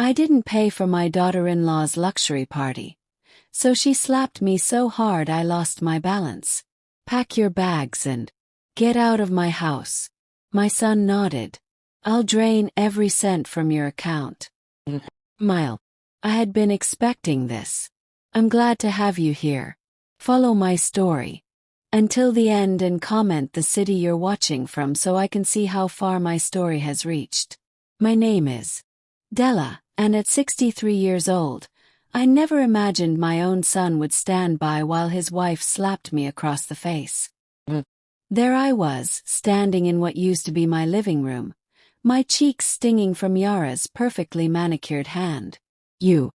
I didn't pay for my daughter-in-law's luxury party, so she slapped me so hard I lost my balance. Pack your bags and get out of my house. My son nodded. I'll drain every cent from your account. Mile. I had been expecting this. I'm glad to have you here. Follow my story until the end and comment the city you're watching from so I can see how far my story has reached. My name is Della, and at 63 years old, I never imagined my own son would stand by while his wife slapped me across the face. There I was, standing in what used to be my living room, my cheeks stinging from Yara's perfectly manicured hand. You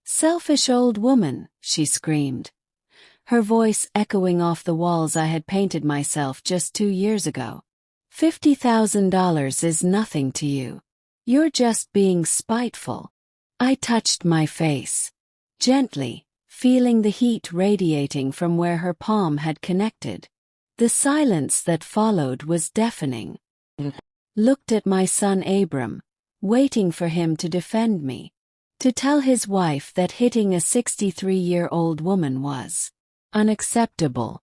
selfish old woman, she screamed, her voice echoing off the walls I had painted myself just 2 years ago. $50,000 is nothing to you. You're just being spiteful. I touched my face gently, feeling the heat radiating from where her palm had connected. The silence that followed was deafening. Looked at my son Abram, waiting for him to defend me, to tell his wife that hitting a 63-year-old woman was unacceptable.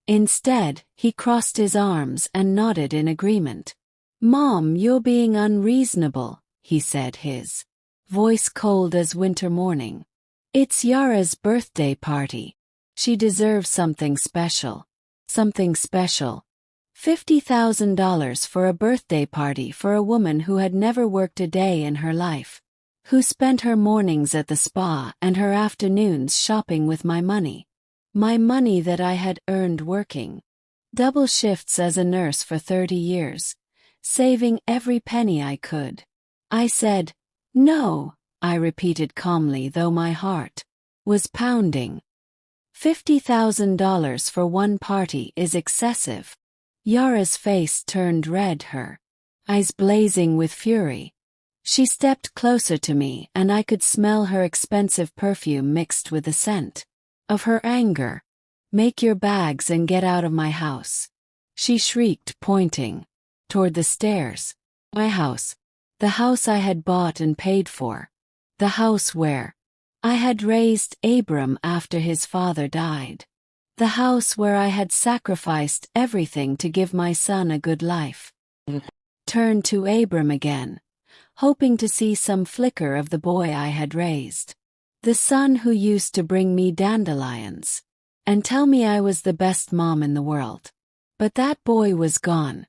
Instead, he crossed his arms and nodded in agreement. Mom, you're being unreasonable, he said, his voice cold as winter morning. It's Yara's birthday party. She deserves something special. Something special. $50,000 for a birthday party for a woman who had never worked a day in her life, who spent her mornings at the spa and her afternoons shopping with my money that I had earned working double shifts as a nurse for 30 years, saving every penny I could. I said, no, I repeated calmly though my heart was pounding. $50,000 for one party is excessive. Yara's face turned red, her eyes blazing with fury. She stepped closer to me and I could smell her expensive perfume mixed with the scent of her anger. Make your bags and get out of my house, she shrieked, pointing toward the stairs. My house. The house I had bought and paid for. The house where I had raised Abram after his father died. The house where I had sacrificed everything to give my son a good life. Turned to Abram again, hoping to see some flicker of the boy I had raised. The son who used to bring me dandelions and tell me I was the best mom in the world. But that boy was gone.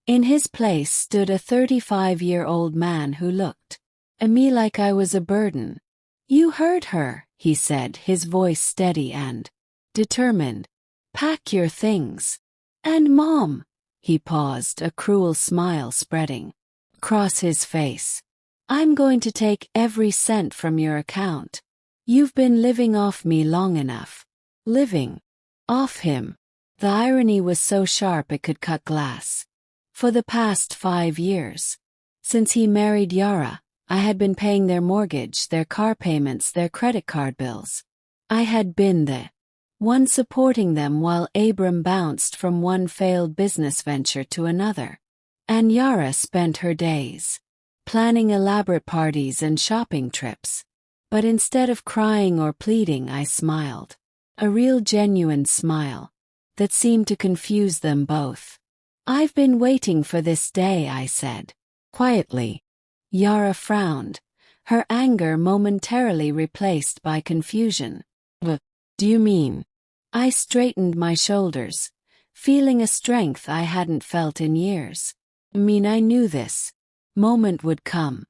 In his place stood a 35-year-old man who looked at me like I was a burden. You heard her, he said, his voice steady and determined. Pack your things. And Mom, he paused, a cruel smile spreading across his face. I'm going to take every cent from your account. You've been living off me long enough. Living off him. The irony was so sharp it could cut glass. For the past 5 years, since he married Yara, I had been paying their mortgage, their car payments, their credit card bills. I had been the one supporting them while Abram bounced from one failed business venture to another. And Yara spent her days planning elaborate parties and shopping trips. But instead of crying or pleading, I smiled. A real genuine smile that seemed to confuse them both. I've been waiting for this day, I said quietly. Yara frowned, her anger momentarily replaced by confusion. What do you mean? I straightened my shoulders, feeling a strength I hadn't felt in years. I mean, I knew this moment would come.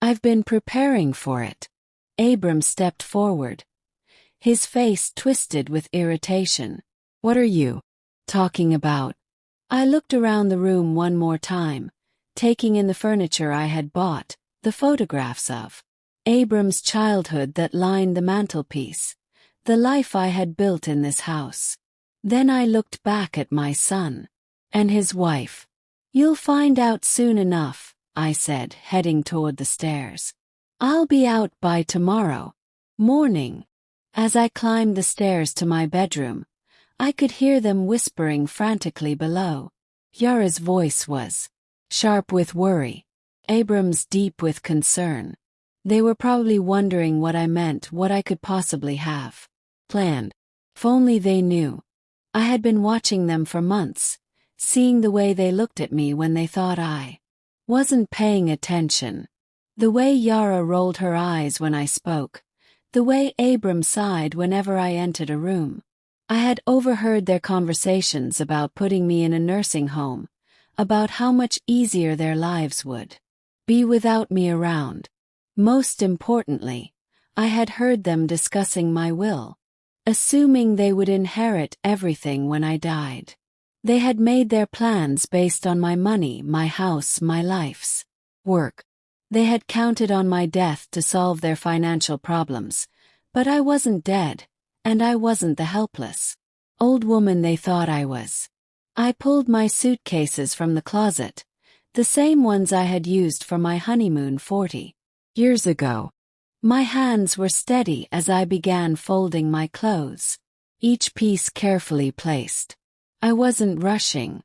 I've been preparing for it. Abram stepped forward, his face twisted with irritation. What are you talking about? I looked around the room one more time, taking in the furniture I had bought, the photographs of Abram's childhood that lined the mantelpiece, the life I had built in this house. Then I looked back at my son and his wife. You'll find out soon enough, I said, heading toward the stairs. I'll be out by tomorrow morning. As I climbed the stairs to my bedroom, I could hear them whispering frantically below. Yara's voice was sharp with worry, Abram's deep with concern. They were probably wondering what I meant, what I could possibly have planned. If only they knew. I had been watching them for months, seeing the way they looked at me when they thought I wasn't paying attention. The way Yara rolled her eyes when I spoke. The way Abram sighed whenever I entered a room. I had overheard their conversations about putting me in a nursing home, about how much easier their lives would be without me around. Most importantly, I had heard them discussing my will, assuming they would inherit everything when I died. They had made their plans based on my money, my house, my life's work. They had counted on my death to solve their financial problems, but I wasn't dead, and I wasn't the helpless old woman they thought I was. I pulled my suitcases from the closet, the same ones I had used for my honeymoon 40 years ago. My hands were steady as I began folding my clothes, each piece carefully placed. I wasn't rushing,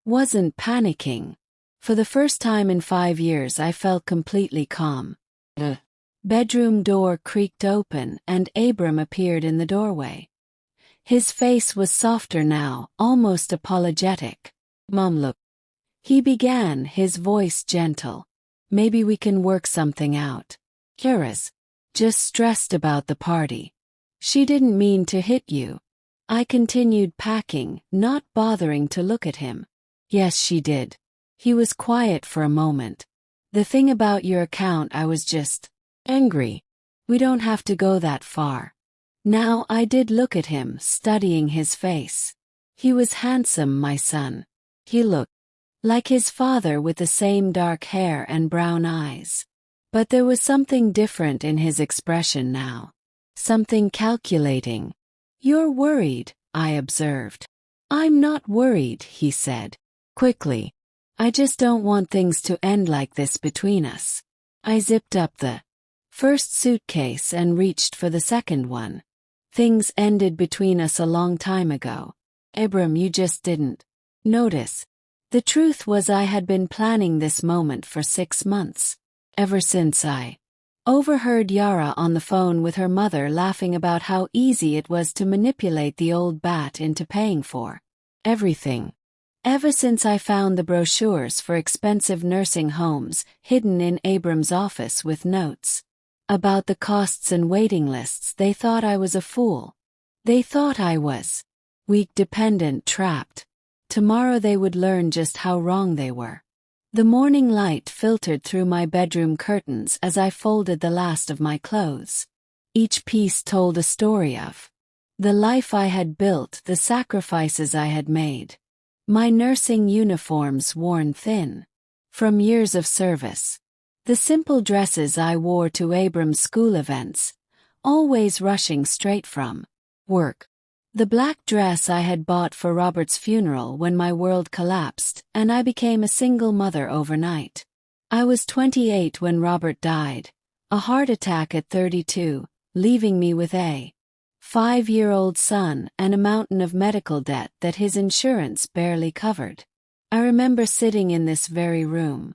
wasn't panicking. For the first time in 5 years I felt completely calm. The bedroom door creaked open and Abram appeared in the doorway. His face was softer now, almost apologetic. "Mom, look," he began, his voice gentle. "Maybe we can work something out. Yara's just stressed about the party. She didn't mean to hit you." I continued packing, not bothering to look at him. "Yes, she did." He was quiet for a moment. "The thing about your account, I was just angry. We don't have to go that far." Now I did look at him, studying his face. He was handsome, my son. He looked like his father with the same dark hair and brown eyes. But there was something different in his expression now. Something calculating. "You're worried," I observed. "I'm not worried," he said quickly. "I just don't want things to end like this between us." I zipped up the first suitcase and reached for the second one. "Things ended between us a long time ago. Abram, you just didn't notice." The truth was I had been planning this moment for 6 months. Ever since I overheard Yara on the phone with her mother laughing about how easy it was to manipulate the old bat into paying for everything. Ever since I found the brochures for expensive nursing homes hidden in Abram's office with notes about the costs and waiting lists, they thought I was a fool. They thought I was weak, dependent, trapped. Tomorrow they would learn just how wrong they were. The morning light filtered through my bedroom curtains as I folded the last of my clothes. Each piece told a story of the life I had built, the sacrifices I had made. My nursing uniforms worn thin from years of service. The simple dresses I wore to Abram's school events, always rushing straight from work. The black dress I had bought for Robert's funeral when my world collapsed and I became a single mother overnight. I was 28 when Robert died, a heart attack at 32, leaving me with a 5-year-old son and a mountain of medical debt that his insurance barely covered. I remember sitting in this very room,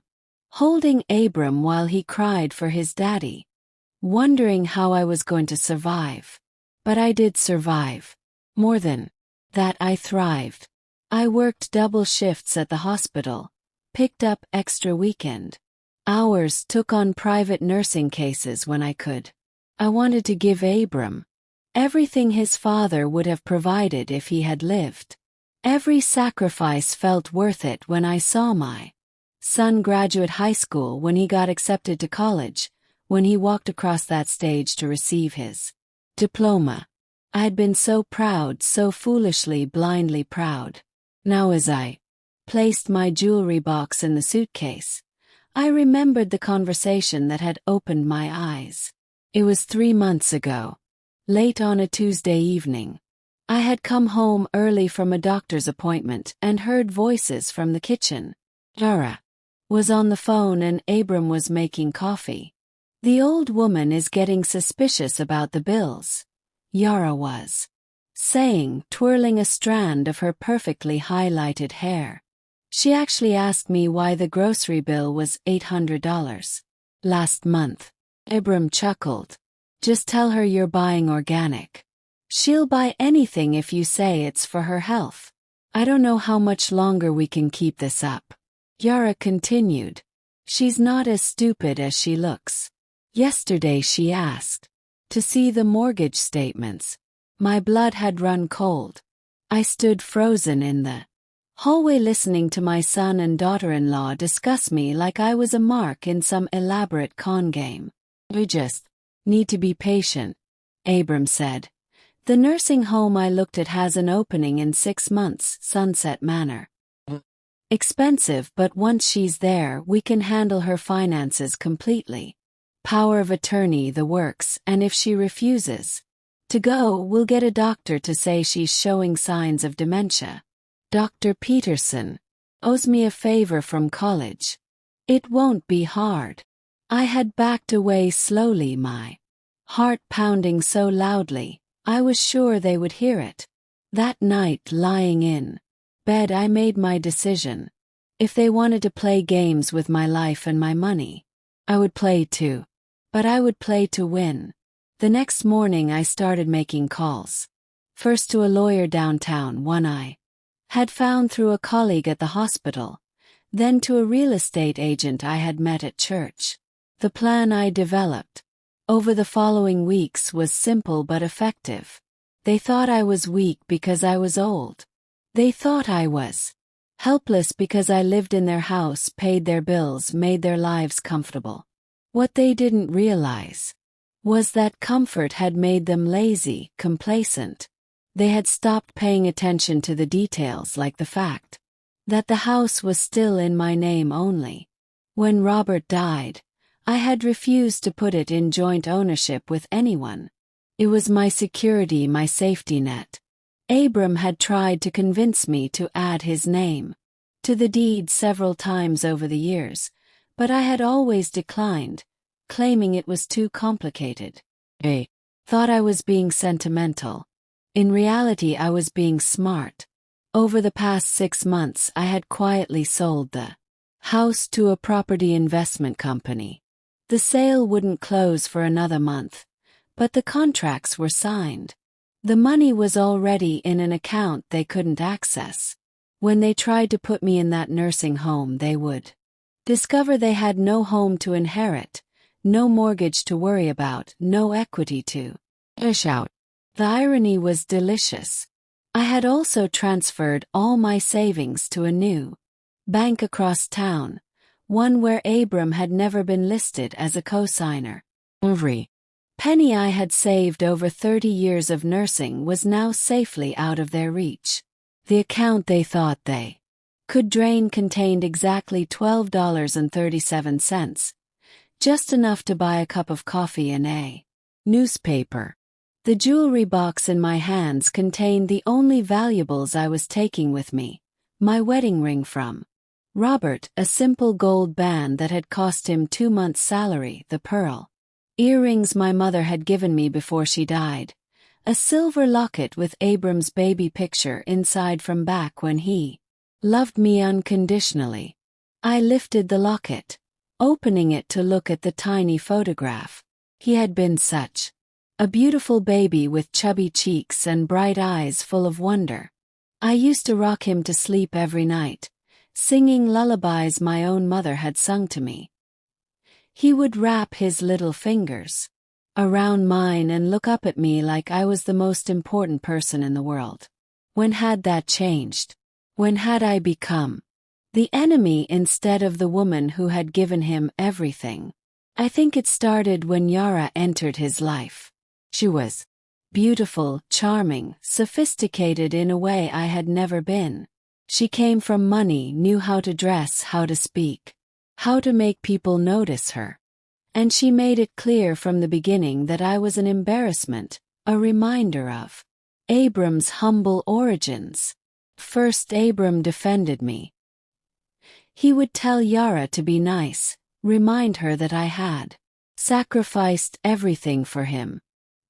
holding Abram while he cried for his daddy, wondering how I was going to survive. But I did survive. More than that, I thrived. I worked double shifts at the hospital, picked up extra weekend hours, took on private nursing cases when I could. I wanted to give Abram everything his father would have provided if he had lived. Every sacrifice felt worth it when I saw my son graduate high school, when he got accepted to college, when he walked across that stage to receive his diploma. I had been so proud, so foolishly, blindly proud. Now as I placed my jewelry box in the suitcase, I remembered the conversation that had opened my eyes. It was 3 months ago, late on a Tuesday evening. I had come home early from a doctor's appointment and heard voices from the kitchen. Yara was on the phone and Abram was making coffee. "The old woman is getting suspicious about the bills," Yara was saying, twirling a strand of her perfectly highlighted hair. "She actually asked me why the grocery bill was $800 last month." Abram chuckled. Just tell her you're buying organic. She'll buy anything if you say it's for her health. I don't know how much longer we can keep this up. Yara continued. She's not as stupid as she looks. Yesterday she asked to see the mortgage statements. My blood had run cold. I stood frozen in the hallway listening to my son and daughter-in-law discuss me like I was a mark in some elaborate con game. We just need to be patient, Abram said. The nursing home I looked at has an opening in 6 months, Sunset Manor. Expensive, but once she's there, we can handle her finances completely. Power of attorney, the works, and if she refuses to go, we'll get a doctor to say she's showing signs of dementia. Dr. Peterson owes me a favor from college. It won't be hard. I had backed away slowly, my heart pounding so loudly, I was sure they would hear it. That night, lying in bed, I made my decision. If they wanted to play games with my life and my money, I would play too. But I would play to win. The next morning I started making calls. First to a lawyer downtown, one I had found through a colleague at the hospital, then to a real estate agent I had met at church. The plan I developed over the following weeks was simple but effective. They thought I was weak because I was old. They thought I was helpless because I lived in their house, paid their bills, made their lives comfortable. What they didn't realize was that comfort had made them lazy, complacent. They had stopped paying attention to the details, like the fact that the house was still in my name only. When Robert died, I had refused to put it in joint ownership with anyone. It was my security, my safety net. Abram had tried to convince me to add his name to the deed several times over the years, but I had always declined, claiming it was too complicated. I thought I was being sentimental. In reality, I was being smart. Over the past 6 months, I had quietly sold the house to a property investment company. The sale wouldn't close for another month, but the contracts were signed. The money was already in an account they couldn't access. When they tried to put me in that nursing home, they would discover they had no home to inherit, no mortgage to worry about, no equity to dish out. The irony was delicious. I had also transferred all my savings to a new bank across town, one where Abram had never been listed as a co-signer. Every penny I had saved over 30 years of nursing was now safely out of their reach. The account they thought they could drain contained exactly $12.37, just enough to buy a cup of coffee and a newspaper. The jewelry box in my hands contained the only valuables I was taking with me: my wedding ring from Robert, a simple gold band that had cost him 2 months' salary, the pearl earrings my mother had given me before she died, a silver locket with Abram's baby picture inside from back when he loved me unconditionally. I lifted the locket, opening it to look at the tiny photograph. He had been such a beautiful baby with chubby cheeks and bright eyes full of wonder. I used to rock him to sleep every night, singing lullabies my own mother had sung to me. He would wrap his little fingers around mine and look up at me like I was the most important person in the world. When had that changed? When had I become the enemy instead of the woman who had given him everything? I think it started when Yara entered his life. She was beautiful, charming, sophisticated in a way I had never been. She came from money, knew how to dress, how to speak, how to make people notice her. And she made it clear from the beginning that I was an embarrassment, a reminder of Abram's humble origins. First, Abram defended me. He would tell Yara to be nice, remind her that I had sacrificed everything for him.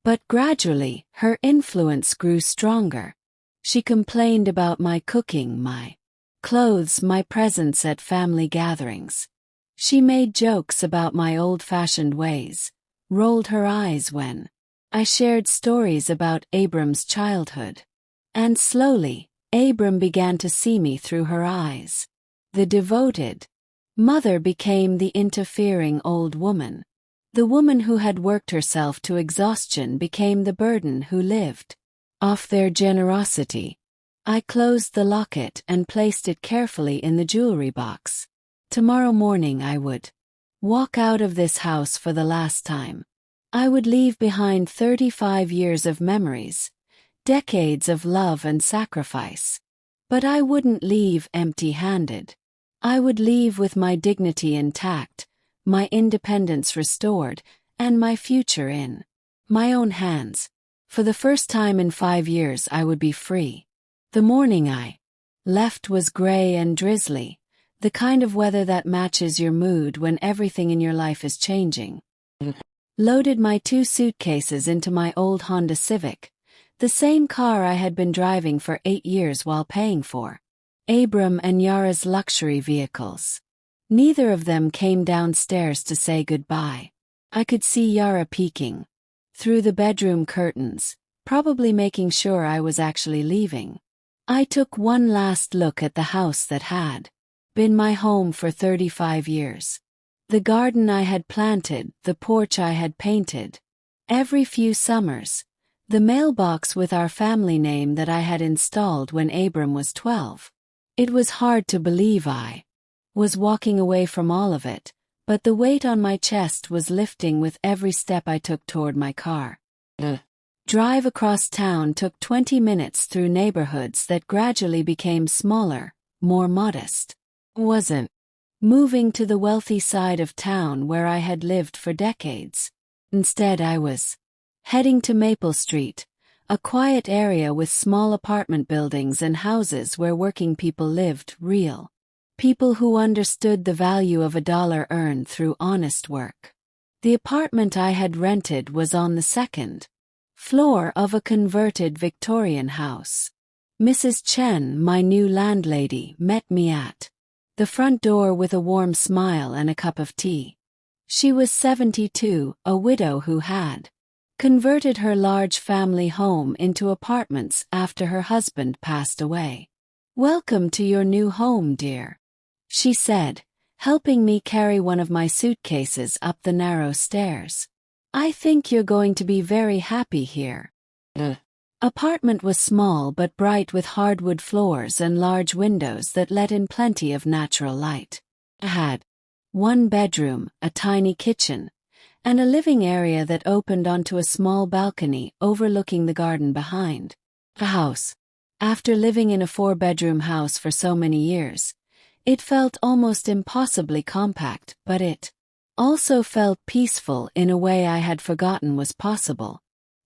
But gradually, her influence grew stronger. She complained about my cooking, my clothes, my presence at family gatherings. She made jokes about my old-fashioned ways, rolled her eyes when I shared stories about Abram's childhood. And slowly, Abram began to see me through her eyes. The devoted mother became the interfering old woman. The woman who had worked herself to exhaustion became the burden who lived off their generosity. I closed the locket and placed it carefully in the jewelry box. Tomorrow morning I would walk out of this house for the last time. I would leave behind 35 years of memories, decades of love and sacrifice. But I wouldn't leave empty-handed. I would leave with my dignity intact, my independence restored, and my future in my own hands. For the first time in 5 years I would be free. The morning I left was gray and drizzly, the kind of weather that matches your mood when everything in your life is changing. Loaded my 2 suitcases into my old Honda Civic, the same car I had been driving for 8 years while paying for Abram and Yara's luxury vehicles. Neither of them came downstairs to say goodbye. I could see Yara peeking through the bedroom curtains, probably making sure I was actually leaving. I took one last look at the house that had been my home for 35 years. The garden I had planted, the porch I had painted every few summers, the mailbox with our family name that I had installed when Abram was 12. It was hard to believe I was walking away from all of it, but the weight on my chest was lifting with every step I took toward my car. The drive across town took 20 minutes through neighborhoods that gradually became smaller, more modest. Wasn't moving to the wealthy side of town where I had lived for decades. Instead I was heading to Maple Street, a quiet area with small apartment buildings and houses where working people lived, real people who understood the value of a dollar earned through honest work. The apartment I had rented was on the second floor of a converted Victorian house. Mrs. Chen, my new landlady, met me at the front door with a warm smile and a cup of tea. She was 72, a widow who had converted her large family home into apartments after her husband passed away. "Welcome to your new home, dear," she said, helping me carry one of my suitcases up the narrow stairs. "I think you're going to be very happy here." The apartment was small but bright with hardwood floors and large windows that let in plenty of natural light. It had one bedroom, a tiny kitchen, and a living area that opened onto a small balcony overlooking the garden behind the house. After living in a 4-bedroom house for so many years, it felt almost impossibly compact, but it also felt peaceful in a way I had forgotten was possible.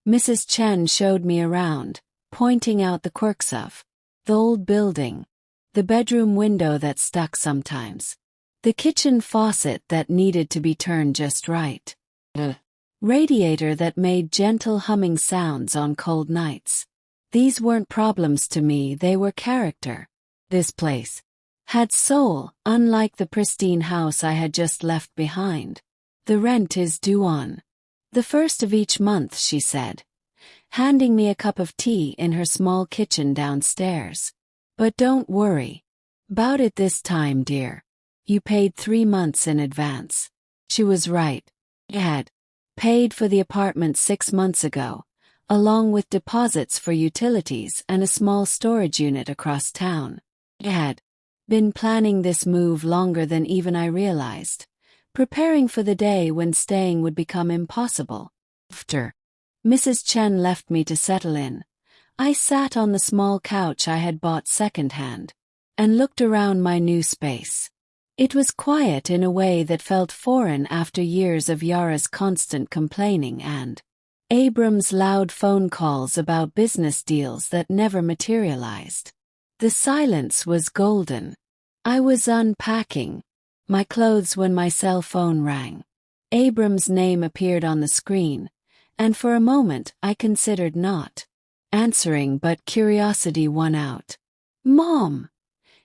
Mrs. Chen showed me around, pointing out the quirks of the old building, the bedroom window that stuck sometimes, the kitchen faucet that needed to be turned just right, the radiator that made gentle humming sounds on cold nights. These weren't problems to me, they were character. This place had soul, unlike the pristine house I had just left behind. "The rent is due on the first of each month," she said, handing me a cup of tea in her small kitchen downstairs. "But don't worry about it this time, dear. You paid 3 months in advance." She was right. I had paid for the apartment 6 months ago, along with deposits for utilities and a small storage unit across town. I had been planning this move longer than even I realized, preparing for the day when staying would become impossible. After Mrs. Chen left me to settle in, I sat on the small couch I had bought secondhand and looked around my new space. It was quiet in a way that felt foreign after years of Yara's constant complaining and Abram's loud phone calls about business deals that never materialized. The silence was golden. I was unpacking my clothes when my cell phone rang. Abram's name appeared on the screen, and for a moment I considered not answering, but curiosity won out. "Mom!"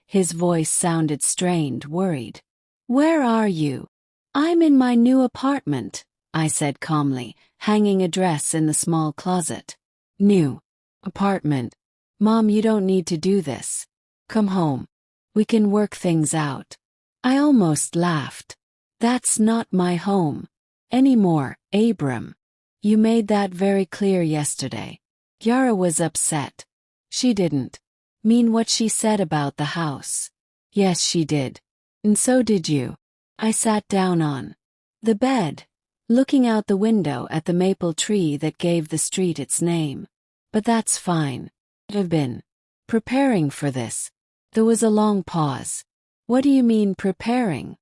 His voice sounded strained, worried. "Where are you?" "I'm in my new apartment," I said calmly, hanging a dress in the small closet. New apartment. Mom, you don't need to do this. Come home. We can work things out. I almost laughed. That's not my home anymore, Abram. You made that very clear yesterday. Yara was upset. She didn't mean what she said about the house. Yes, she did. And so did you. I sat down on the bed, looking out the window at the maple tree that gave the street its name. But that's fine. I've been preparing for this. There was a long pause. What do you mean preparing?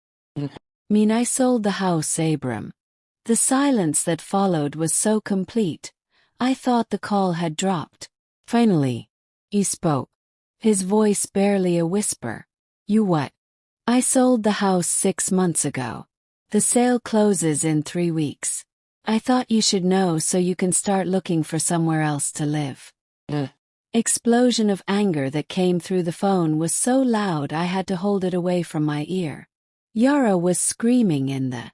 Mean I sold the house, Abram. The silence that followed was so complete, I thought the call had dropped. Finally, he spoke, his voice barely a whisper. You what? I sold the house 6 months ago. The sale closes in 3 weeks. I thought you should know so you can start looking for somewhere else to live. The explosion of anger that came through the phone was so loud I had to hold it away from my ear. Yara was screaming in the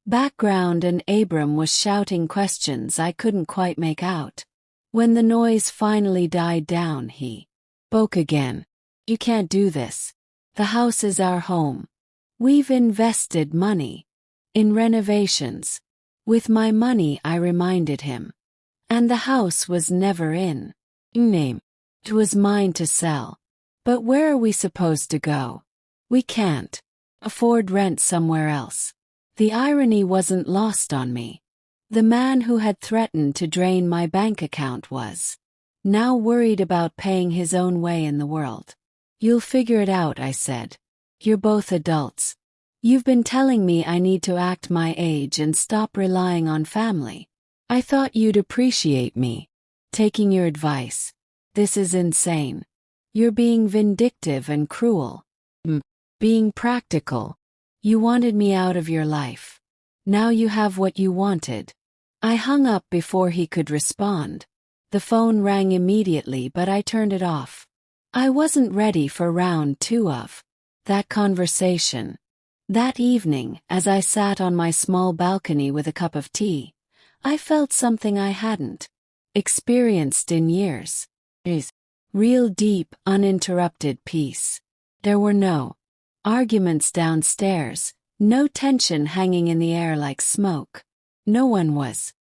background and Abram was shouting questions I couldn't quite make out. When the noise finally died down, he spoke again. You can't do this. The house is our home. We've invested money in renovations. With my money, I reminded him. And the house was never in name. It was mine to sell. But where are we supposed to go? We can't afford rent somewhere else. The irony wasn't lost on me. The man who had threatened to drain my bank account was now worried about paying his own way in the world. You'll figure it out, I said. You're both adults. You've been telling me I need to act my age and stop relying on family. I thought you'd appreciate me taking your advice. This is insane. You're being vindictive and cruel. Being practical. You wanted me out of your life. Now you have what you wanted. I hung up before he could respond. The phone rang immediately, but I turned it off. I wasn't ready for round 2 of that conversation. That evening, as I sat on my small balcony with a cup of tea, I felt something I hadn't experienced in years. Real deep, uninterrupted peace. There were no arguments downstairs, no tension hanging in the air like smoke. No one was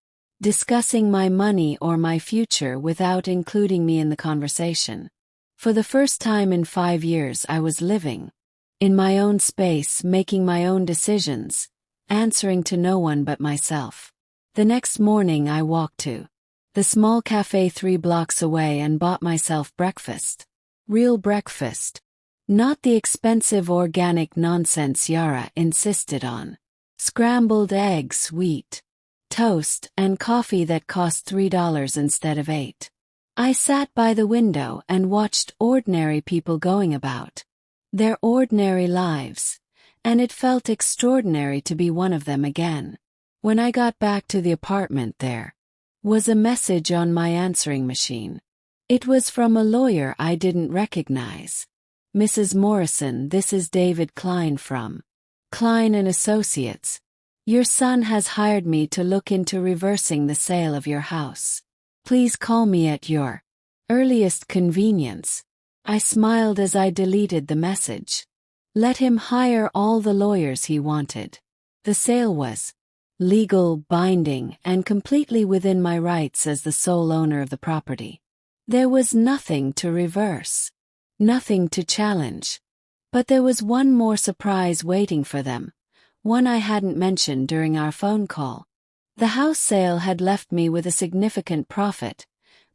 discussing my money or my future without including me in the conversation. For the first time in 5 years, I was living in my own space, making my own decisions, answering to no one but myself. The next morning I walked to the small cafe 3 blocks away and bought myself breakfast. Real breakfast. Not the expensive organic nonsense Yara insisted on. Scrambled eggs, wheat, toast, and coffee that cost $3 instead of $8. I sat by the window and watched ordinary people going about their ordinary lives, and it felt extraordinary to be one of them again. When I got back to the apartment, there was a message on my answering machine. It was from a lawyer I didn't recognize. Mrs. Morrison, this is David Klein from Klein & Associates. Your son has hired me to look into reversing the sale of your house. Please call me at your earliest convenience. I smiled as I deleted the message. Let him hire all the lawyers he wanted. The sale was legal, binding, and completely within my rights as the sole owner of the property. There was nothing to reverse, nothing to challenge. But there was one more surprise waiting for them, one I hadn't mentioned during our phone call. The house sale had left me with a significant profit,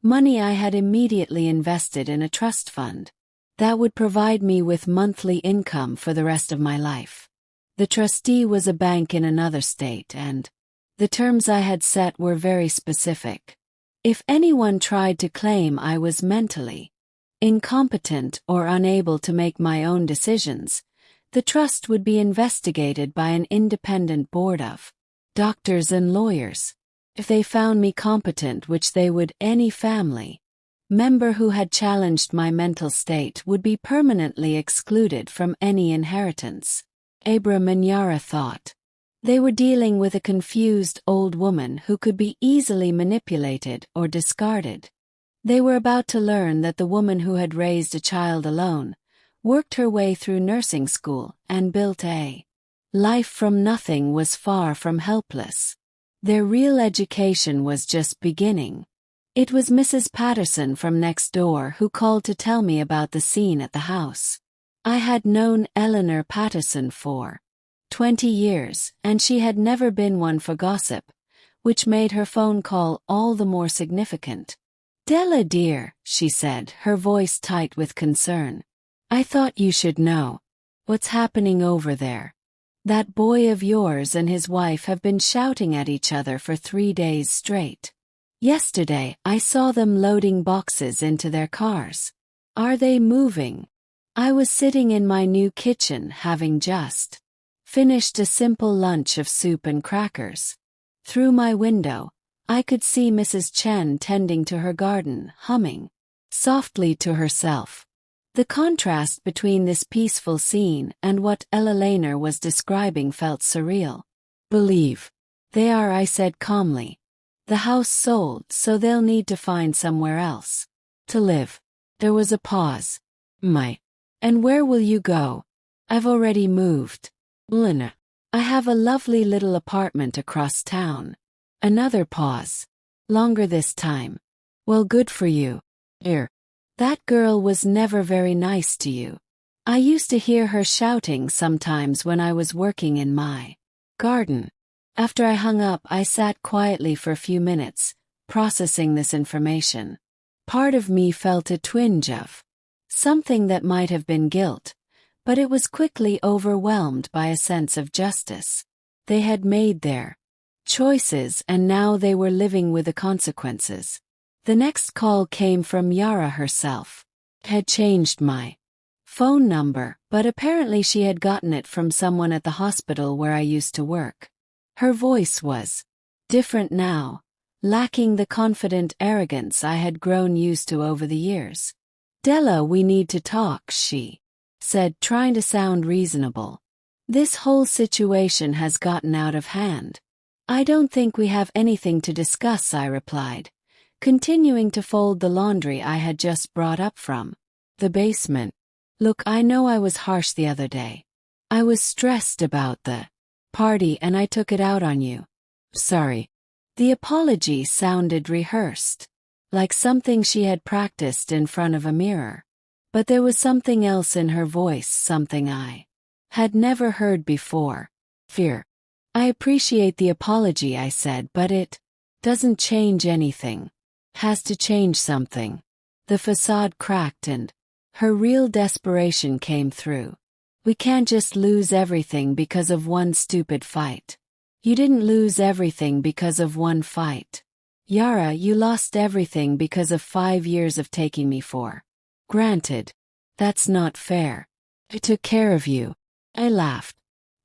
money I had immediately invested in a trust fund that would provide me with monthly income for the rest of my life. The trustee was a bank in another state, and the terms I had set were very specific. If anyone tried to claim I was mentally incompetent or unable to make my own decisions, the trust would be investigated by an independent board of doctors and lawyers. If they found me competent, which they would, any family member who had challenged my mental state would be permanently excluded from any inheritance. Abram and Yara thought They were dealing with a confused old woman who could be easily manipulated or discarded. They were about to learn that the woman who had raised a child alone, worked her way through nursing school, and built a life from nothing was far from helpless. Their real education was just beginning. It was Mrs. Patterson from next door who called to tell me about the scene at the house. I had known Eleanor Patterson for 20 years, and she had never been one for gossip, which made her phone call all the more significant. "Della dear," she said, her voice tight with concern. "I thought you should know. What's happening over there? That boy of yours and his wife have been shouting at each other for 3 days straight. Yesterday, I saw them loading boxes into their cars. Are they moving?" I was sitting in my new kitchen having just finished a simple lunch of soup and crackers. Through my window, I could see Mrs. Chen tending to her garden, humming softly to herself. The contrast between this peaceful scene and what Ella Lehner was describing felt surreal. "Believe they are," I said calmly. "The house sold, so they'll need to find somewhere else to live." There was a pause. And where will you go?" "I've already moved. Lena. I have a lovely little apartment across town." Another pause. Longer this time. "Well, good for you. That girl was never very nice to you. I used to hear her shouting sometimes when I was working in my garden." After I hung up, I sat quietly for a few minutes, processing this information. Part of me felt a twinge of something that might have been guilt, but it was quickly overwhelmed by a sense of justice. They had made their choices and now they were living with the consequences. The next call came from Yara herself. Had changed my phone number, but apparently she had gotten it from someone at the hospital where I used to work. Her voice was different now, lacking the confident arrogance I had grown used to over the years. "Della, we need to talk," she said, trying to sound reasonable. "This whole situation has gotten out of hand." "I don't think we have anything to discuss," I replied, continuing to fold the laundry I had just brought up from the basement. "Look, I know I was harsh the other day. I was stressed about the party and I took it out on you. Sorry." The apology sounded rehearsed, like something she had practiced in front of a mirror. But there was something else in her voice, something I had never heard before. Fear. "I appreciate the apology," I said, "but it doesn't change anything. Has to change something." The facade cracked and her real desperation came through. "We can't just lose everything because of one stupid fight." "You didn't lose everything because of one fight. Yara, you lost everything because of 5 years of taking me for granted. That's not fair. I took care of you." I laughed.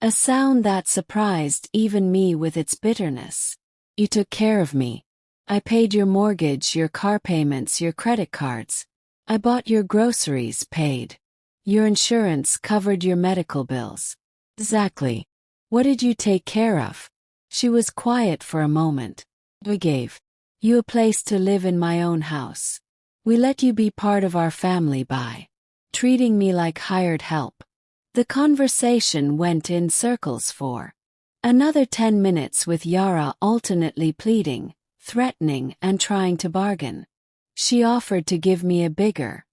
A sound that surprised even me with its bitterness. "You took care of me. I paid your mortgage, your car payments, your credit cards. I bought your groceries, paid your insurance, covered your medical bills." "Exactly. What did you take care of?" She was quiet for a moment. "We gave you a place to live in my own house. We let you be part of our family by treating me like hired help." The conversation went in circles for another 10 minutes with Yara alternately pleading, threatening, and trying to bargain. She offered to give me a bigger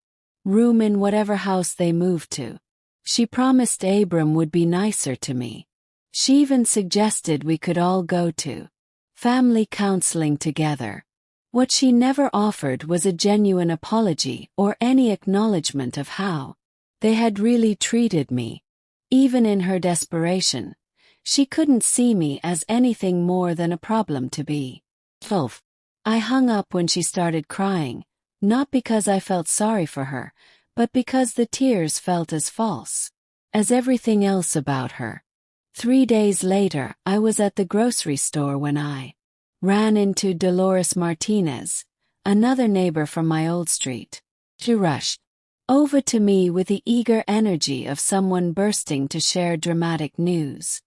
room in whatever house they moved to. She promised Abram would be nicer to me. She even suggested we could all go to family counseling together. What she never offered was a genuine apology or any acknowledgement of how they had really treated me. Even in her desperation, she couldn't see me as anything more than a problem to be solved. I hung up when she started crying, not because I felt sorry for her, but because the tears felt as false as everything else about her. 3 days later, I was at the grocery store when I ran into Dolores Martinez, another neighbor from my old street. She rushed over to me with the eager energy of someone bursting to share dramatic news.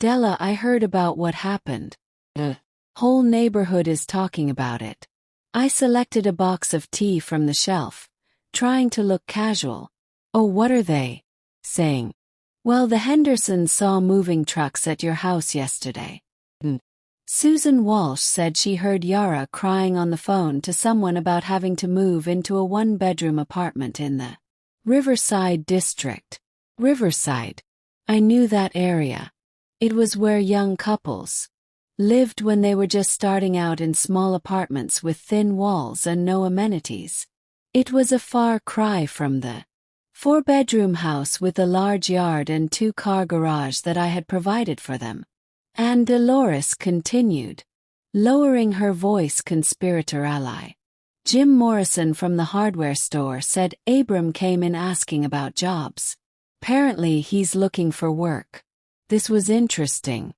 Della, I heard about what happened. The whole neighborhood is talking about it. I selected a box of tea from the shelf, trying to look casual. Oh, what are they saying? Well, the Hendersons saw moving trucks at your house yesterday. Susan Walsh said she heard Yara crying on the phone to someone about having to move into a one-bedroom apartment in the Riverside district. Riverside. I knew that area. It was where young couples lived when they were just starting out in small apartments with thin walls and no amenities. It was a far cry from the four-bedroom house with a large yard and two-car garage that I had provided for them. And Dolores continued, lowering her voice. Conspirator ally Jim Morrison from the hardware store said Abram came in asking about jobs. Apparently he's looking for work. This was interesting.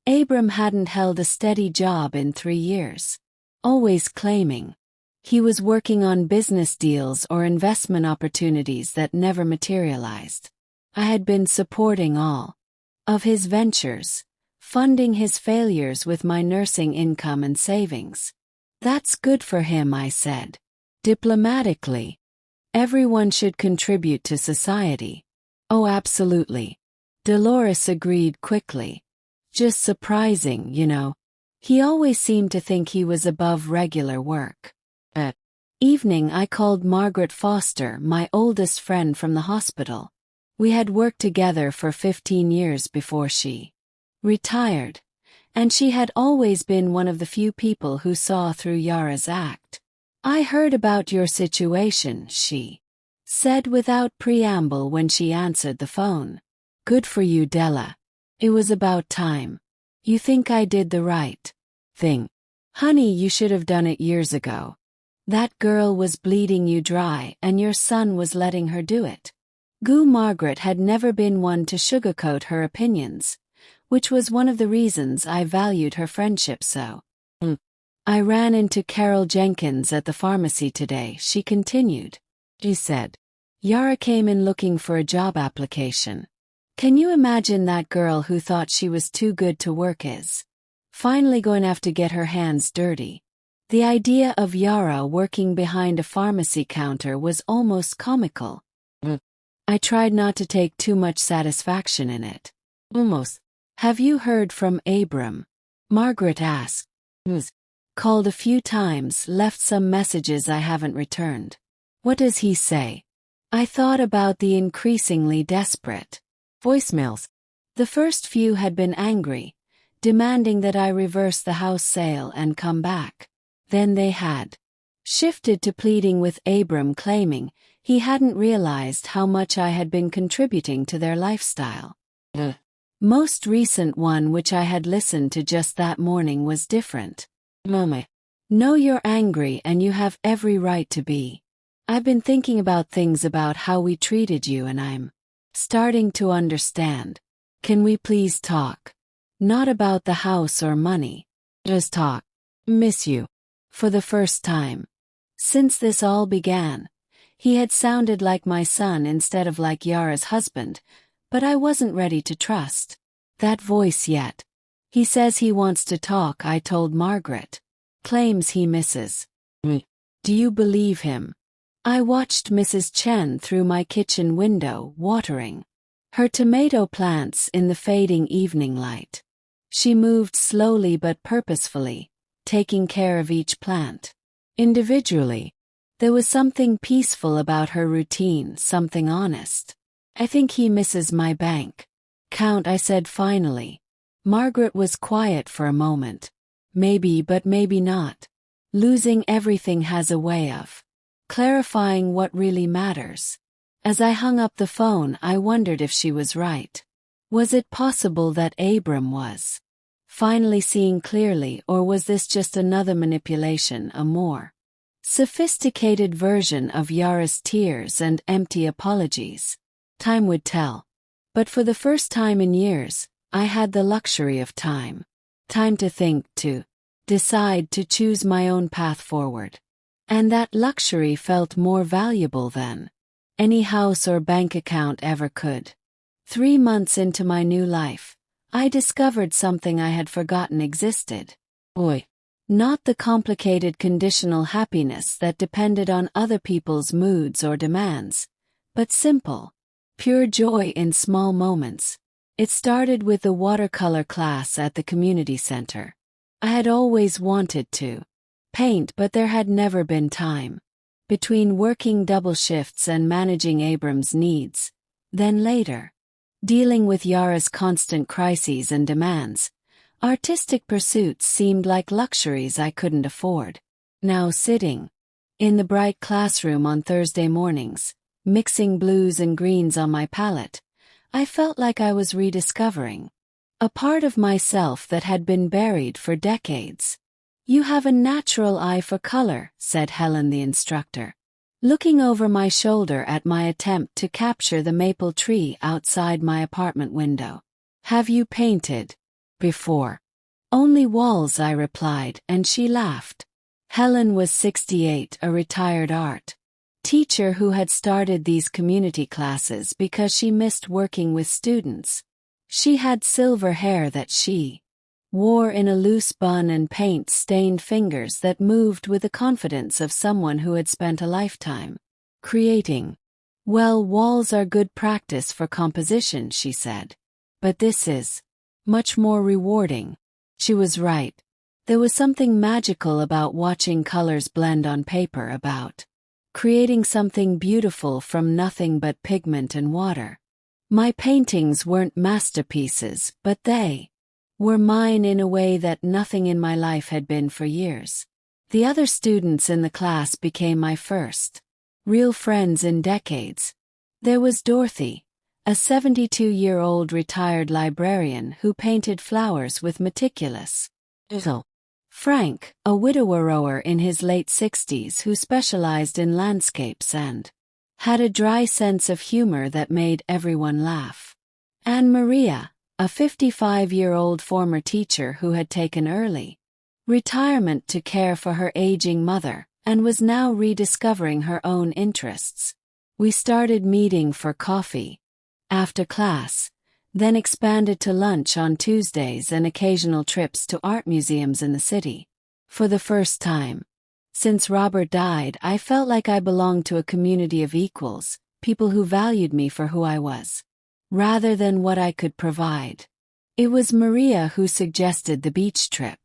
Abram hadn't held a steady job in 3 years, always claiming he was working on business deals or investment opportunities that never materialized. I had been supporting all of his ventures, funding his failures with my nursing income and savings. That's good for him, I said, diplomatically. Everyone should contribute to society. Oh, absolutely. Dolores agreed quickly. Just surprising, you know. He always seemed to think he was above regular work. At evening, I called Margaret Foster, my oldest friend from the hospital. We had worked together for 15 years before she retired, and she had always been one of the few people who saw through Yara's act. I heard about your situation, she said without preamble when she answered the phone. Good for you, Della. It was about time. You think I did the right thing? Honey, you should have done it years ago. That girl was bleeding you dry and your son was letting her do it. Margaret had never been one to sugarcoat her opinions, which was one of the reasons I valued her friendship so. I ran into Carol Jenkins at the pharmacy today, she continued. She said, Yara came in looking for a job application. Can you imagine that girl who thought she was too good to work is finally going to have to get her hands dirty? The idea of Yara working behind a pharmacy counter was almost comical. I tried not to take too much satisfaction in it. Almost. Have you heard from Abram? Margaret asked. Called a few times, left some messages I haven't returned. What does he say? I thought about the increasingly desperate voicemails. The first few had been angry, demanding that I reverse the house sale and come back. Then they had shifted to pleading with Abram, claiming he hadn't realized how much I had been contributing to their lifestyle. The most recent one, which I had listened to just that morning, was different. Mama, know you're angry and you have every right to be. I've been thinking about things about how we treated you and I'm starting to understand. Can we please talk? Not about the house or money. Just talk. Miss you. For the first time since this all began, he had sounded like my son instead of like Yara's husband, but I wasn't ready to trust that voice yet. He says he wants to talk, I told Margaret. Claims he misses me. Do you believe him? I watched Mrs. Chen through my kitchen window, watering her tomato plants in the fading evening light. She moved slowly but purposefully, taking care of each plant individually. There was something peaceful about her routine, something honest. I think he misses my bank account, I said finally. Margaret was quiet for a moment. Maybe, but maybe not. Losing everything has a way of clarifying what really matters. As I hung up the phone, I wondered if she was right. Was it possible that Abram was finally seeing clearly, or was this just another manipulation, a more sophisticated version of Yara's tears and empty apologies? Time would tell. But for the first time in years, I had the luxury of time. Time to think, to decide, to choose my own path forward. And that luxury felt more valuable than any house or bank account ever could. 3 months into my new life, I discovered something I had forgotten existed. Oi. Not the complicated conditional happiness that depended on other people's moods or demands, but simple, pure joy in small moments. It started with the watercolor class at the community center. I had always wanted to paint, but there had never been time. Between working double shifts and managing Abram's needs, then later, dealing with Yara's constant crises and demands, artistic pursuits seemed like luxuries I couldn't afford. Now sitting in the bright classroom on Thursday mornings, mixing blues and greens on my palette, I felt like I was rediscovering a part of myself that had been buried for decades. You have a natural eye for color, said Helen the instructor, looking over my shoulder at my attempt to capture the maple tree outside my apartment window. Have you painted before? Only walls, I replied, and she laughed. Helen was 68, a retired art teacher who had started these community classes because she missed working with students. She had silver hair that she wore in a loose bun and paint-stained fingers that moved with the confidence of someone who had spent a lifetime creating. Well, walls are good practice for composition, she said. But this is much more rewarding. She was right. There was something magical about watching colors blend on paper, about creating something beautiful from nothing but pigment and water. My paintings weren't masterpieces, but they were mine in a way that nothing in my life had been for years. The other students in the class became my first real friends in decades. There was Dorothy, a 72-year-old retired librarian who painted flowers with meticulous detail. Frank, a widower in his late 60s who specialized in landscapes and had a dry sense of humor that made everyone laugh. And Maria, a 55-year-old former teacher who had taken early retirement to care for her aging mother and was now rediscovering her own interests. We started meeting for coffee after class, then expanded to lunch on Tuesdays and occasional trips to art museums in the city. For the first time since Robert died, I felt like I belonged to a community of equals, people who valued me for who I was, rather than what I could provide. It was Maria who suggested the beach trip.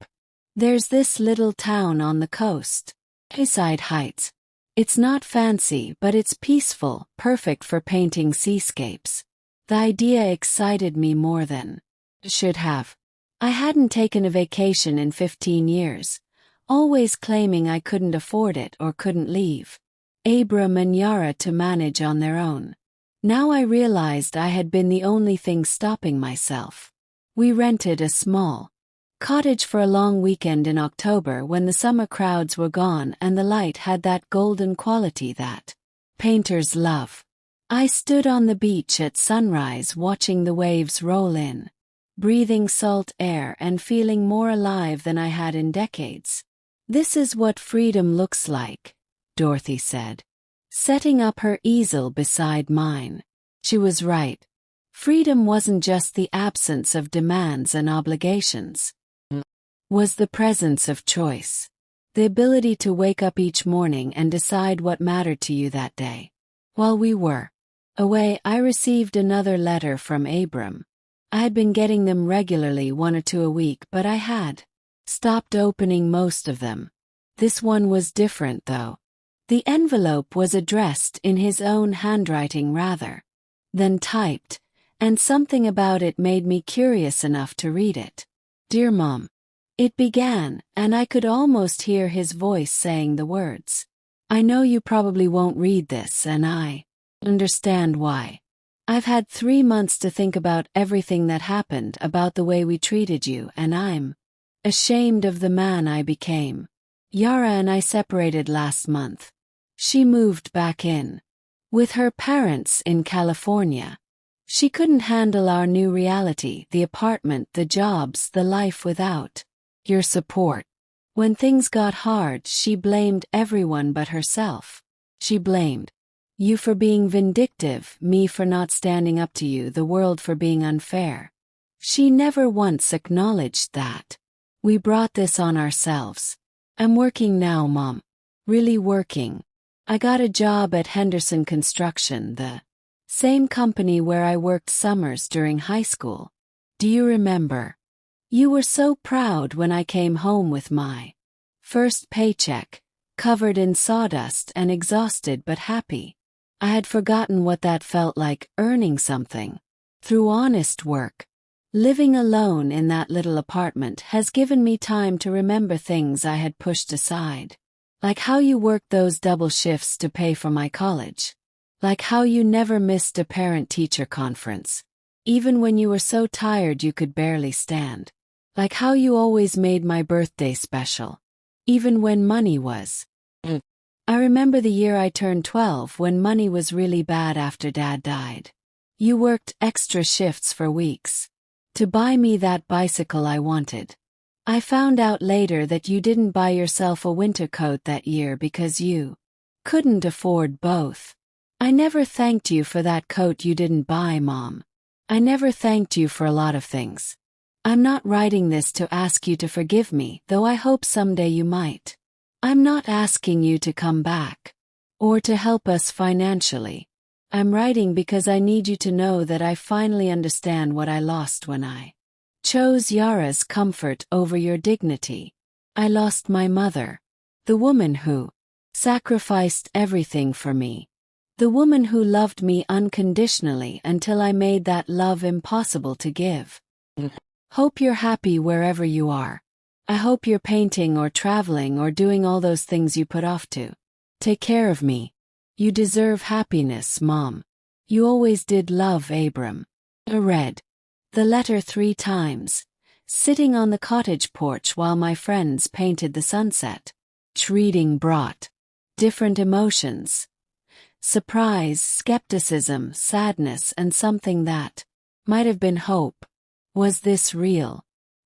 There's this little town on the coast, Hayside Heights. It's not fancy, but it's peaceful, perfect for painting seascapes. The idea excited me more than should have. I hadn't taken a vacation in 15 years, always claiming I couldn't afford it or couldn't leave Abram and Yara to manage on their own. Now I realized I had been the only thing stopping myself. We rented a small cottage for a long weekend in October when the summer crowds were gone and the light had that golden quality that painters love. I stood on the beach at sunrise watching the waves roll in, breathing salt air and feeling more alive than I had in decades. This is what freedom looks like, Dorothy said, setting up her easel beside mine. She was right. Freedom wasn't just the absence of demands and obligations. It was the presence of choice. The ability to wake up each morning and decide what mattered to you that day. While we were away, I received another letter from Abram. I had been getting them regularly, 1 or 2 a week, but I had stopped opening most of them. This one was different, though. The envelope was addressed in his own handwriting rather than typed, and something about it made me curious enough to read it. Dear Mom. It began, and I could almost hear his voice saying the words. I know you probably won't read this, and I understand why. I've had 3 months to think about everything that happened, about the way we treated you, and I'm ashamed of the man I became. Yara and I separated last month. She moved back in with her parents in California. She couldn't handle our new reality, the apartment, the jobs, the life without your support. When things got hard, she blamed everyone but herself. She blamed you for being vindictive, me for not standing up to you, the world for being unfair. She never once acknowledged that. We brought this on ourselves. I'm working now, Mom. Really working. I got a job at Henderson Construction, the same company where I worked summers during high school. Do you remember? You were so proud when I came home with my first paycheck, covered in sawdust and exhausted but happy. I had forgotten what that felt like, earning something through honest work. Living alone in that little apartment has given me time to remember things I had pushed aside. Like how you worked those double shifts to pay for my college. Like how you never missed a parent-teacher conference, even when you were so tired you could barely stand. Like how you always made my birthday special, even when money was. I remember the year I turned 12 when money was really bad after Dad died. You worked extra shifts for weeks to buy me that bicycle I wanted. I found out later that you didn't buy yourself a winter coat that year because you couldn't afford both. I never thanked you for that coat you didn't buy, Mom. I never thanked you for a lot of things. I'm not writing this to ask you to forgive me, though I hope someday you might. I'm not asking you to come back or to help us financially. I'm writing because I need you to know that I finally understand what I lost when I chose Yara's comfort over your dignity. I lost my mother, the woman who sacrificed everything for me, the woman who loved me unconditionally until I made that love impossible to give. Hope you're happy wherever you are. I hope you're painting or traveling or doing all those things you put off to. Take care of me. You deserve happiness, Mom. You always did love, Abram. I read the letter 3 times, sitting on the cottage porch while my friends painted the sunset. Each reading brought different emotions. Surprise, skepticism, sadness, and something that might have been hope. Was this real?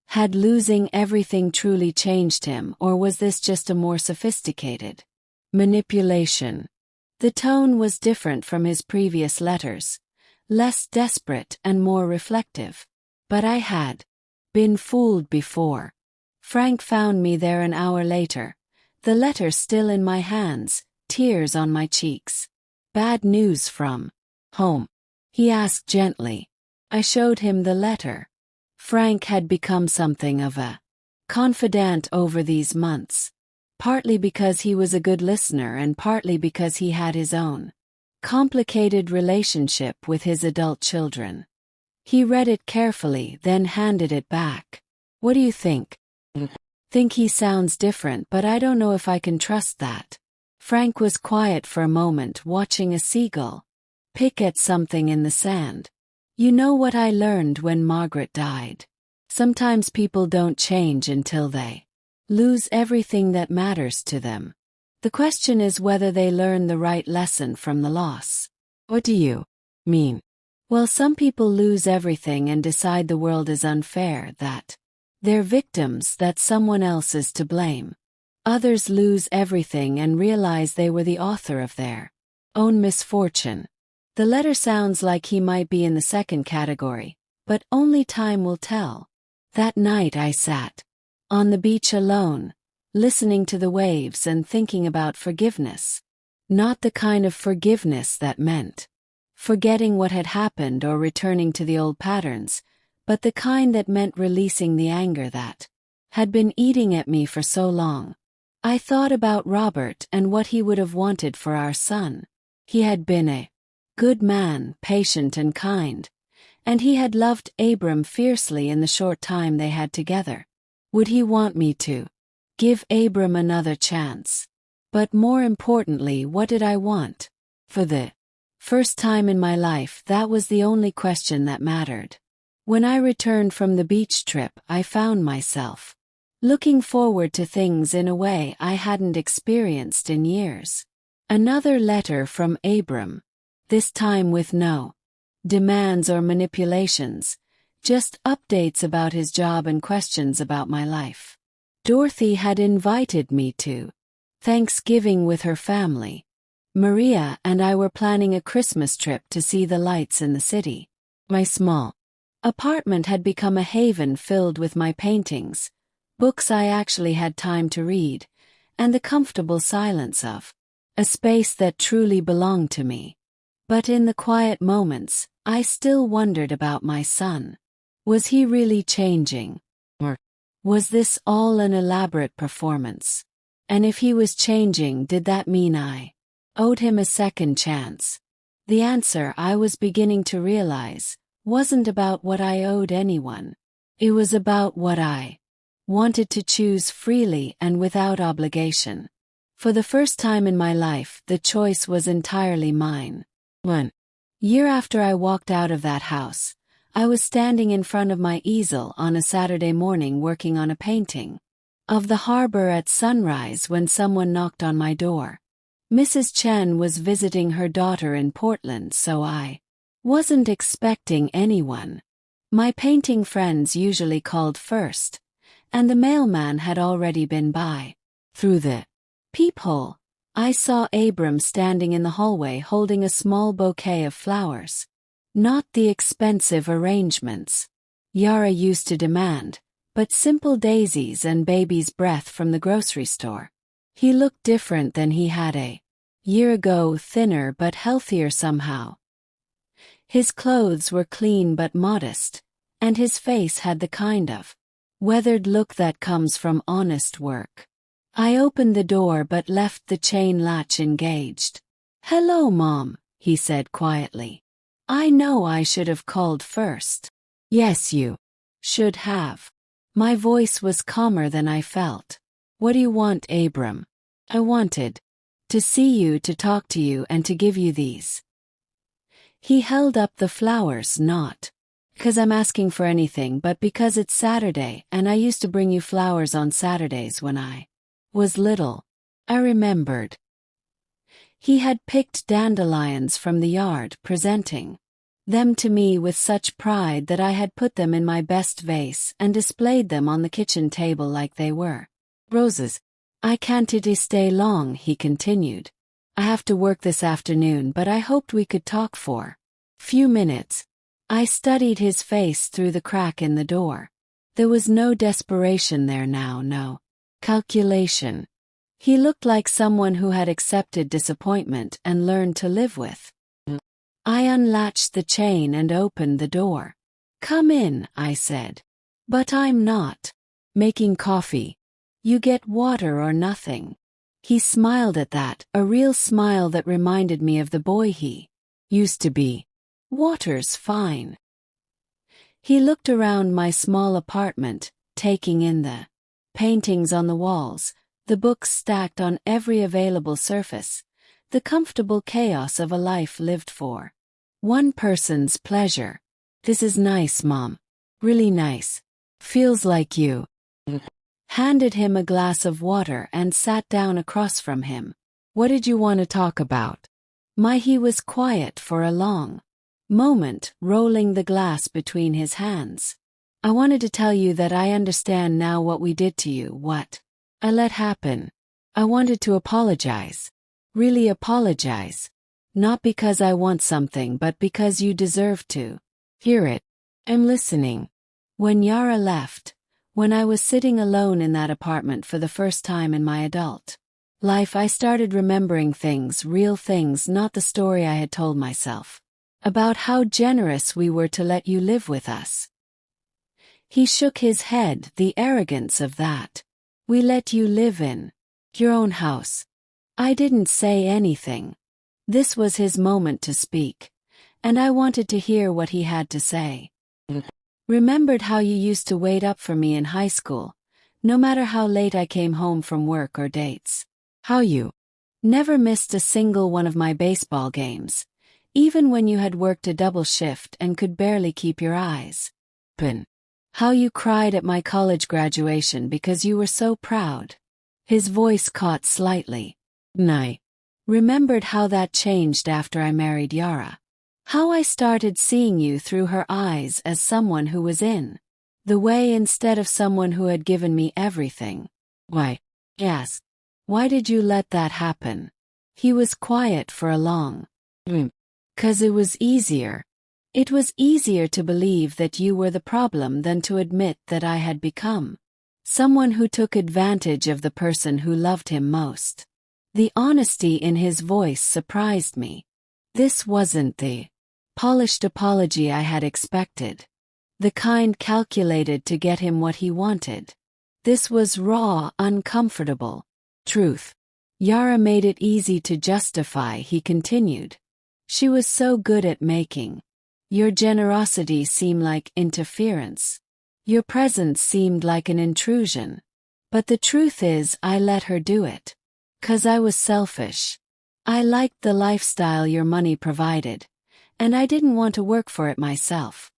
Had losing everything truly changed him, or was this just a more sophisticated manipulation? The tone was different from his previous letters, less desperate and more reflective. But I had been fooled before. Frank found me there an hour later, the letter still in my hands, tears on my cheeks. Bad news from home? He asked gently. I showed him the letter. Frank had become something of a confidant over these months, partly because he was a good listener and partly because he had his own complicated relationship with his adult children. He read it carefully, then handed it back. What do you think? Think he sounds different, but I don't know if I can trust that. Frank was quiet for a moment, watching a seagull pick at something in the sand. You know what I learned when Margaret died? Sometimes people don't change until they lose everything that matters to them. The question is whether they learn the right lesson from the loss. What do you mean? Well, some people lose everything and decide the world is unfair, that they're victims, that someone else is to blame. Others lose everything and realize they were the author of their own misfortune. The letter sounds like he might be in the second category, but only time will tell. That night I sat on the beach alone, listening to the waves and thinking about forgiveness. Not the kind of forgiveness that meant forgetting what had happened or returning to the old patterns, but the kind that meant releasing the anger that had been eating at me for so long. I thought about Robert and what he would have wanted for our son. He had been a good man, patient and kind, and he had loved Abram fiercely in the short time they had together. Would he want me to give Abram another chance? But more importantly, what did I want? For the first time in my life, that was the only question that mattered. When I returned from the beach trip, I found myself looking forward to things in a way I hadn't experienced in years. Another letter from Abram. This time with no demands or manipulations, just updates about his job and questions about my life. Dorothy had invited me to Thanksgiving with her family. Maria and I were planning a Christmas trip to see the lights in the city. My small Apartment had become a haven filled with my paintings, books I actually had time to read, and the comfortable silence of a space that truly belonged to me. But in the quiet moments, I still wondered about my son. Was he really changing? Or was this all an elaborate performance? And if he was changing, did that mean I owed him a second chance? The answer, I was beginning to realize, wasn't about what I owed anyone. It was about what I wanted to choose freely and without obligation. For the first time in my life, the choice was entirely mine. 1 year after I walked out of that house, I was standing in front of my easel on a Saturday morning working on a painting of the harbor at sunrise when someone knocked on my door. Mrs. Chen was visiting her daughter in Portland, so I wasn't expecting anyone. My painting friends usually called first, and the mailman had already been by. Through the peephole, I saw Abram standing in the hallway holding a small bouquet of flowers. Not the expensive arrangements Yara used to demand, but simple daisies and baby's breath from the grocery store. He looked different than he had a year ago, thinner but healthier somehow. His clothes were clean but modest, and his face had the kind of weathered look that comes from honest work. I opened the door but left the chain latch engaged. "Hello, Mom," he said quietly. "I know I should have called first." "Yes, you should have." My voice was calmer than I felt. "What do you want, Abram?" "I wanted to see you, to talk to you, and to give you these." He held up the flowers, not because I'm asking for anything, but because it's Saturday and I used to bring you flowers on Saturdays when I was little. I remembered. He had picked dandelions from the yard, presenting them to me with such pride that I had put them in my best vase and displayed them on the kitchen table like they were roses. "I can't stay long," he continued. "I have to work this afternoon, but I hoped we could talk for few minutes." I studied his face through the crack in the door. There was no desperation there now, no calculation. He looked like someone who had accepted disappointment and learned to live with. I unlatched the chain and opened the door. "Come in," I said. "But I'm not making coffee. You get water or nothing." He smiled at that, a real smile that reminded me of the boy he used to be. "Water's fine." He looked around my small apartment, taking in the paintings on the walls, the books stacked on every available surface, the comfortable chaos of a life lived for one person's pleasure. "This is nice, Mom. Really nice. Feels like you." Handed him a glass of water and sat down across from him. "What did you want to talk about?" He was quiet for a long moment, rolling the glass between his hands. "I wanted to tell you that I understand now what we did to you, what I let happen. I wanted to apologize. Really apologize. Not because I want something, but because you deserve to hear it. I'm listening." When Yara left, when I was sitting alone in that apartment for the first time in my adult life, I started remembering things, real things, not the story I had told myself, about how generous we were to let you live with us. He shook his head, the arrogance of that. "We let you live in your own house." I didn't say anything. This was his moment to speak, and I wanted to hear what he had to say. "Remembered how you used to wait up for me in high school, no matter how late I came home from work or dates. How you never missed a single one of my baseball games, even when you had worked a double shift and could barely keep your eyes open. How you cried at my college graduation because you were so proud." His voice caught slightly. "I remembered how that changed after I married Yara. How I started seeing you through her eyes as someone who was in the way instead of someone who had given me everything." "Why?" I asked. "Why did you let that happen?" He was quiet for a long "'Cause it was easier. It was easier to believe that you were the problem than to admit that I had become someone who took advantage of the person who loved him most. The honesty in his voice surprised me. This wasn't the polished apology I had expected, the kind calculated to get him what he wanted. This was raw, uncomfortable truth. Yara made it easy to justify, he continued. She was so good at making your generosity seem like interference. Your presence seemed like an intrusion. But the truth is, I let her do it. 'Cause I was selfish. I liked the lifestyle your money provided, and I didn't want to work for it myself.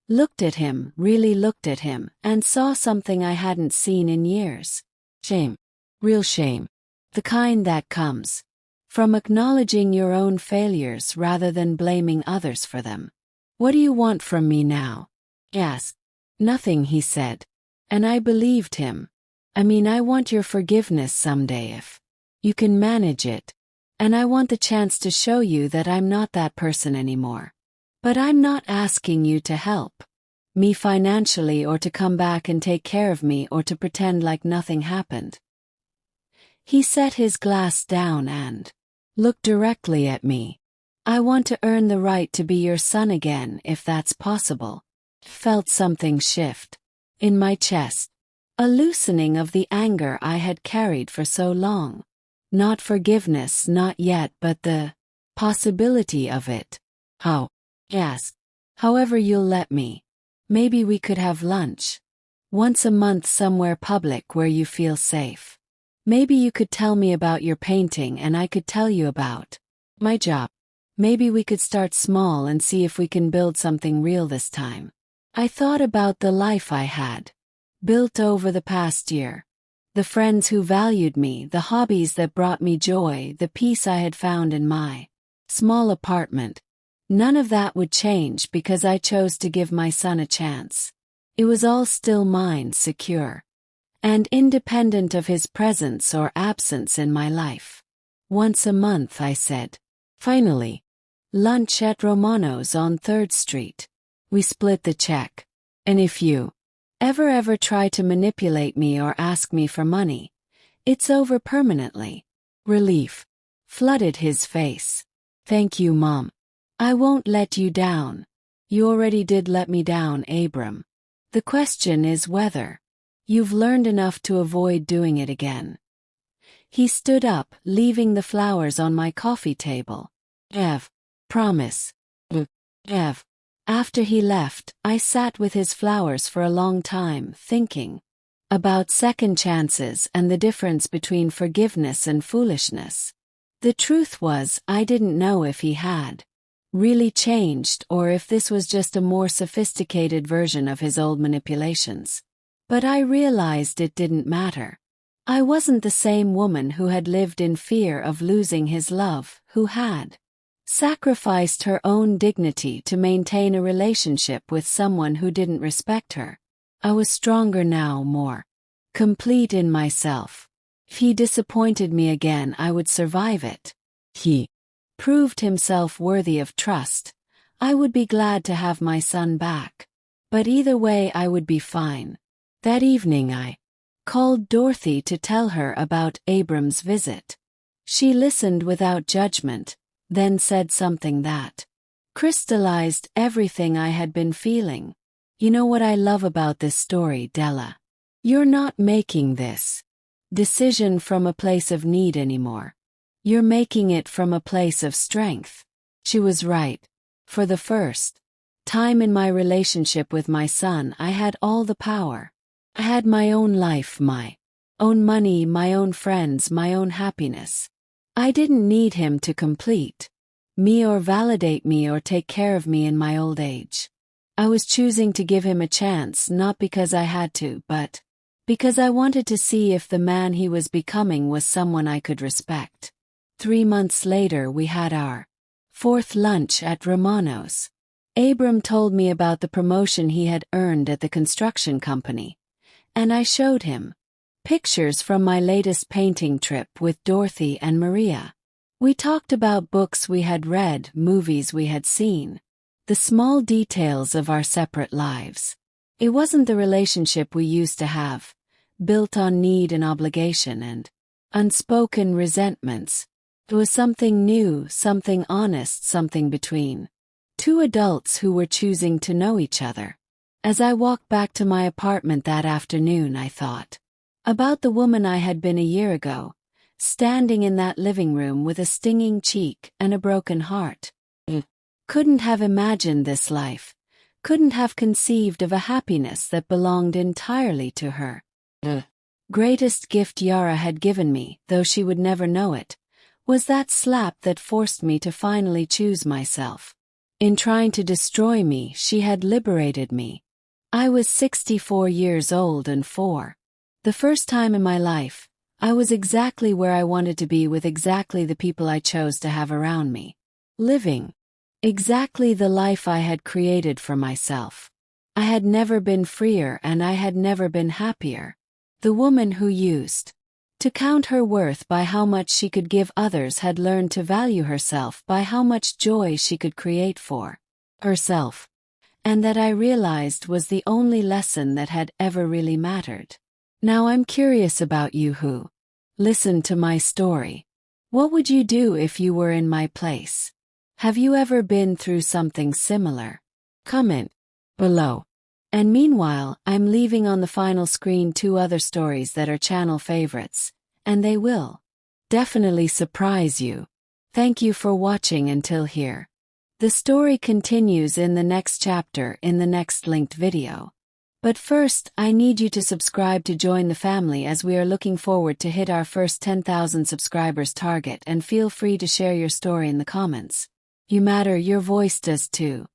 Looked at him, really looked at him, and saw something I hadn't seen in years. Shame. Real shame. The kind that comes from acknowledging your own failures rather than blaming others for them. What do you want from me now? Asked. Nothing, he said. And I believed him. I want your forgiveness someday if you can manage it. And I want the chance to show you that I'm not that person anymore. But I'm not asking you to help me financially or to come back and take care of me or to pretend like nothing happened. He set his glass down and looked directly at me. I want to earn the right to be your son again if that's possible. Felt something shift in my chest. A loosening of the anger I had carried for so long. Not forgiveness, not yet, but the possibility of it. How? Asked. However you'll let me. Maybe we could have lunch once a month somewhere public where you feel safe. Maybe you could tell me about your painting and I could tell you about my job. Maybe we could start small and see if we can build something real this time. I thought about the life I had built over the past year. The friends who valued me, the hobbies that brought me joy, the peace I had found in my small apartment. None of that would change because I chose to give my son a chance. It was all still mine, secure and independent of his presence or absence in my life. Once a month, I said. Finally. Lunch at Romano's on 3rd Street. We split the check. And if you ever try to manipulate me or ask me for money, it's over permanently. Relief flooded his face. Thank you, Mom. I won't let you down. You already did let me down, Abram. The question is whether you've learned enough to avoid doing it again. He stood up, leaving the flowers on my coffee table. Ev. Promise. Ev. After he left, I sat with his flowers for a long time, thinking about second chances and the difference between forgiveness and foolishness. The truth was, I didn't know if he had really changed or if this was just a more sophisticated version of his old manipulations. But I realized it didn't matter. I wasn't the same woman who had lived in fear of losing his love, who had sacrificed her own dignity to maintain a relationship with someone who didn't respect her. I was stronger now, more complete in myself. If he disappointed me again, I would survive it. He proved himself worthy of trust. I would be glad to have my son back. But either way, I would be fine. That evening I called Dorothy to tell her about Abram's visit. She listened without judgment, then said something that crystallized everything I had been feeling. You know what I love about this story, Della? You're not making this decision from a place of need anymore. You're making it from a place of strength. She was right. For the first time in my relationship with my son, I had all the power. I had my own life, my own money, my own friends, my own happiness. I didn't need him to complete me or validate me or take care of me in my old age. I was choosing to give him a chance, not because I had to, but because I wanted to see if the man he was becoming was someone I could respect. 3 months later, we had our 4th lunch at Romano's. Abram told me about the promotion he had earned at the construction company, and I showed him pictures from my latest painting trip with Dorothy and Maria. We talked about books we had read, movies we had seen, the small details of our separate lives. It wasn't the relationship we used to have, built on need and obligation and unspoken resentments. It was something new, something honest, something between two adults who were choosing to know each other. As I walked back to my apartment that afternoon, I thought about the woman I had been a year ago, standing in that living room with a stinging cheek and a broken heart. Couldn't have imagined this life, couldn't have conceived of a happiness that belonged entirely to her. The greatest gift Yara had given me, though she would never know it, was that slap that forced me to finally choose myself. In trying to destroy me, she had liberated me. I was 64 years old and for the first time in my life, I was exactly where I wanted to be with exactly the people I chose to have around me. Living exactly the life I had created for myself. I had never been freer and I had never been happier. The woman who used to count her worth by how much she could give others had learned to value herself by how much joy she could create for herself. And that I realized was the only lesson that had ever really mattered. Now I'm curious about you who listen to my story. What would you do if you were in my place? Have you ever been through something similar? Comment below. And meanwhile, I'm leaving on the final screen 2 other stories that are channel favorites, and they will definitely surprise you. Thank you for watching until here. The story continues in the next chapter in the next linked video. But first, I need you to subscribe to join the family as we are looking forward to hit our first 10,000 subscribers target, and feel free to share your story in the comments. You matter, your voice does too.